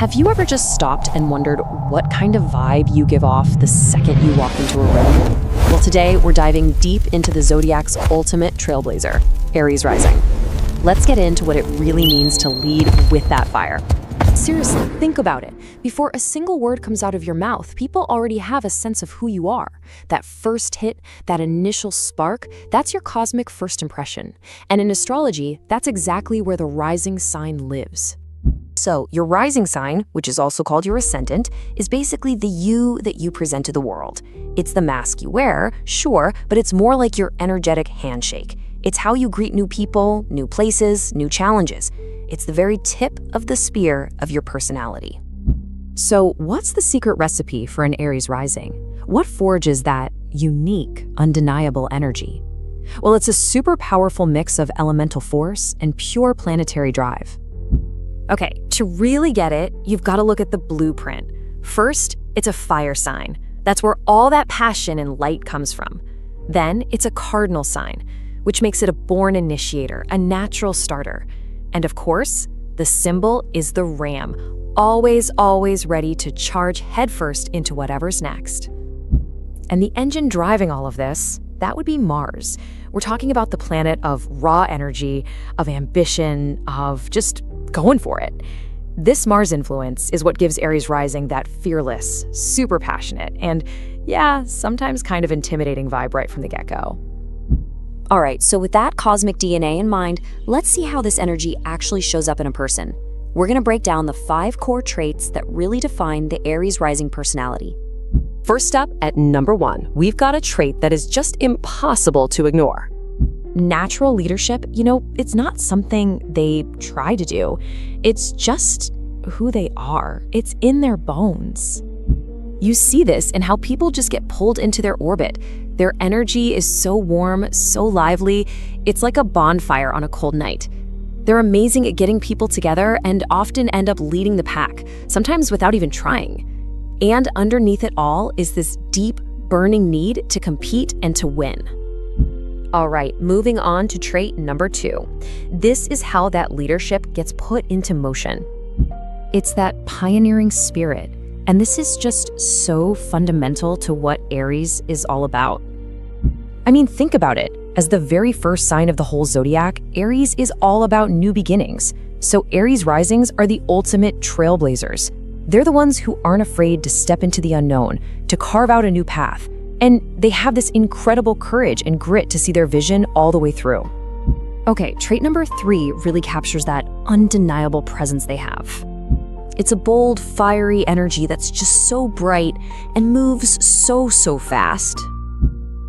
Have you ever just stopped and wondered what kind of vibe you give off the second you walk into a room? Well, today we're diving deep into the Zodiac's ultimate trailblazer, Aries Rising. Let's get into what it really means to lead with that fire. Seriously, think about it. Before a single word comes out of your mouth, people already have a sense of who you are. That first hit, that initial spark, that's your cosmic first impression. And in astrology, that's exactly where the rising sign lives. So, your rising sign, which is also called your ascendant, is basically the you that you present to the world. It's the mask you wear, sure, but it's more like your energetic handshake. It's how you greet new people, new places, new challenges. It's the very tip of the spear of your personality. So, what's the secret recipe for an Aries rising? What forges that unique, undeniable energy? Well, it's a super powerful mix of elemental force and pure planetary drive. Okay, to really get it, you've got to look at the blueprint. First, it's a fire sign. That's where all that passion and light comes from. Then, it's a cardinal sign, which makes it a born initiator, a natural starter. And of course, the symbol is the ram, always ready to charge headfirst into whatever's next. And the engine driving all of this, that would be Mars. We're talking about the planet of raw energy, of ambition, of just going for it. This Mars influence is what gives Aries rising that fearless, super passionate, and yeah, sometimes kind of intimidating vibe right from the get-go. All right, so with that cosmic DNA in mind, let's see how this energy actually shows up in a person. We're going to break down the 5 core traits that really define the Aries rising personality. First up, at number 1, we've got a trait that is just impossible to ignore. Natural leadership, it's not something they try to do. It's just who they are. It's in their bones. You see this in how people just get pulled into their orbit. Their energy is so warm, so lively, it's like a bonfire on a cold night. They're amazing at getting people together and often end up leading the pack, sometimes without even trying. And underneath it all is this deep, burning need to compete and to win. All right, moving on to trait number 2. This is how that leadership gets put into motion. It's that pioneering spirit, and this is just so fundamental to what Aries is all about. I mean, think about it. As the very first sign of the whole zodiac, Aries is all about new beginnings. So Aries risings are the ultimate trailblazers. They're the ones who aren't afraid to step into the unknown, to carve out a new path. And they have this incredible courage and grit to see their vision all the way through. Okay, trait number 3 really captures that undeniable presence they have. It's a bold, fiery energy that's just so bright and moves so fast.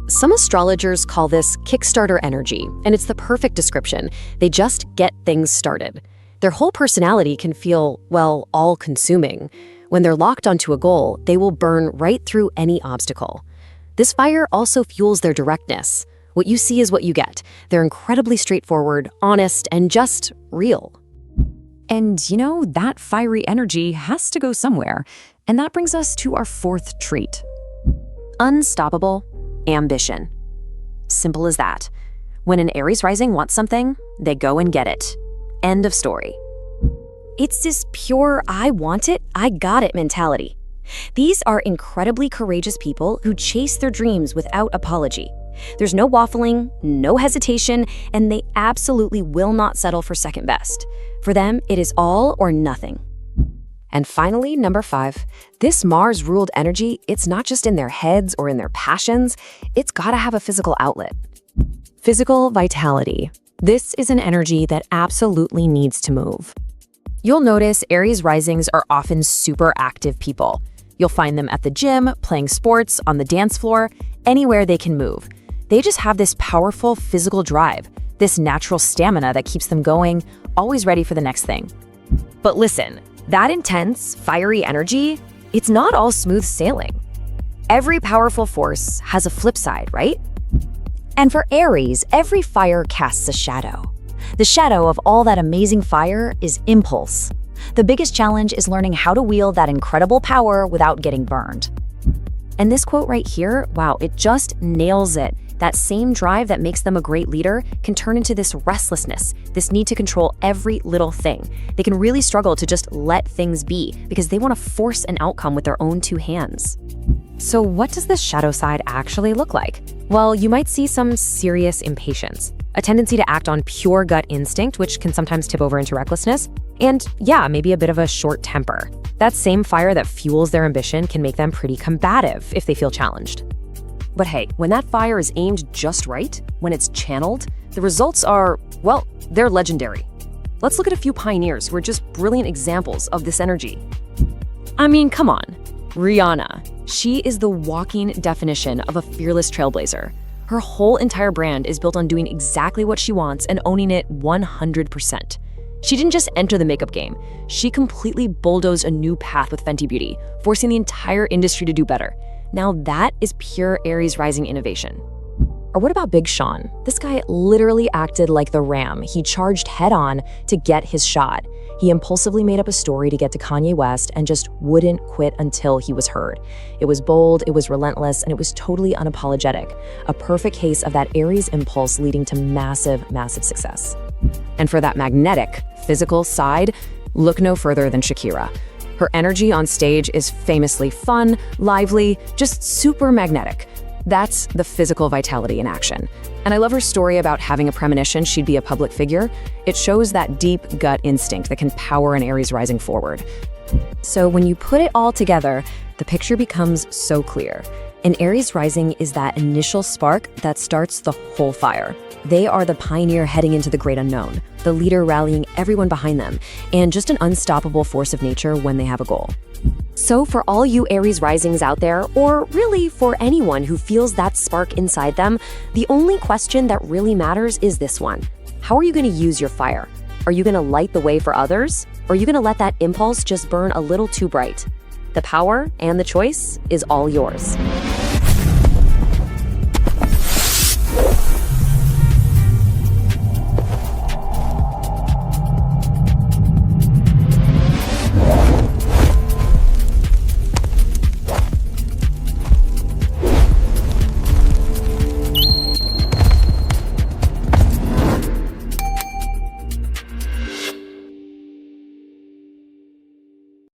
Some astrologers call this Kickstarter energy, and it's the perfect description. They just get things started. Their whole personality can feel, well, all-consuming. When they're locked onto a goal, they will burn right through any obstacle. This fire also fuels their directness. What you see is what you get. They're incredibly straightforward, honest, and just real. And that fiery energy has to go somewhere. And that brings us to our 4th trait. Unstoppable ambition. Simple as that. When an Aries rising wants something, they go and get it. End of story. It's this pure, I want it, I got it mentality. These are incredibly courageous people who chase their dreams without apology. There's no waffling, no hesitation, and they absolutely will not settle for second best. For them, it is all or nothing. And finally, number 5, this Mars-ruled energy, it's not just in their heads or in their passions, it's gotta have a physical outlet. Physical vitality. This is an energy that absolutely needs to move. You'll notice Aries risings are often super active people. You'll find them at the gym, playing sports, on the dance floor, anywhere they can move. They just have this powerful physical drive, this natural stamina that keeps them going, always ready for the next thing. But listen, that intense, fiery energy, it's not all smooth sailing. Every powerful force has a flip side, right? And for Aries, every fire casts a shadow. The shadow of all that amazing fire is impulse. The biggest challenge is learning how to wield that incredible power without getting burned. And this quote right here, wow, it just nails it. That same drive that makes them a great leader can turn into this restlessness, this need to control every little thing. They can really struggle to just let things be because they want to force an outcome with their own two hands. So what does this shadow side actually look like? Well, you might see some serious impatience, a tendency to act on pure gut instinct, which can sometimes tip over into recklessness, and yeah, maybe a bit of a short temper. That same fire that fuels their ambition can make them pretty combative if they feel challenged. But hey, when that fire is aimed just right, when it's channeled, the results are, well, they're legendary. Let's look at a few pioneers who are just brilliant examples of this energy. I mean, come on. Rihanna. She is the walking definition of a fearless trailblazer. Her whole entire brand is built on doing exactly what she wants and owning it 100%. She didn't just enter the makeup game. She completely bulldozed a new path with Fenty Beauty, forcing the entire industry to do better. Now that is pure Aries Rising innovation. Or what about Big Sean? This guy literally acted like the ram. He charged head-on to get his shot. He impulsively made up a story to get to Kanye West and just wouldn't quit until he was heard. It was bold, it was relentless, and it was totally unapologetic. A perfect case of that Aries impulse leading to massive, massive success. And for that magnetic, physical side, look no further than Shakira. Her energy on stage is famously fun, lively, just super magnetic. That's the physical vitality in action. And I love her story about having a premonition she'd be a public figure. It shows that deep gut instinct that can power an Aries rising forward. So when you put it all together, the picture becomes so clear. An Aries rising is that initial spark that starts the whole fire. They are the pioneer heading into the great unknown, the leader rallying everyone behind them, and just an unstoppable force of nature when they have a goal. So for all you Aries risings out there, or really for anyone who feels that spark inside them, the only question that really matters is this one. How are you going to use your fire? Are you going to light the way for others? Or are you going to let that impulse just burn a little too bright? The power and the choice is all yours.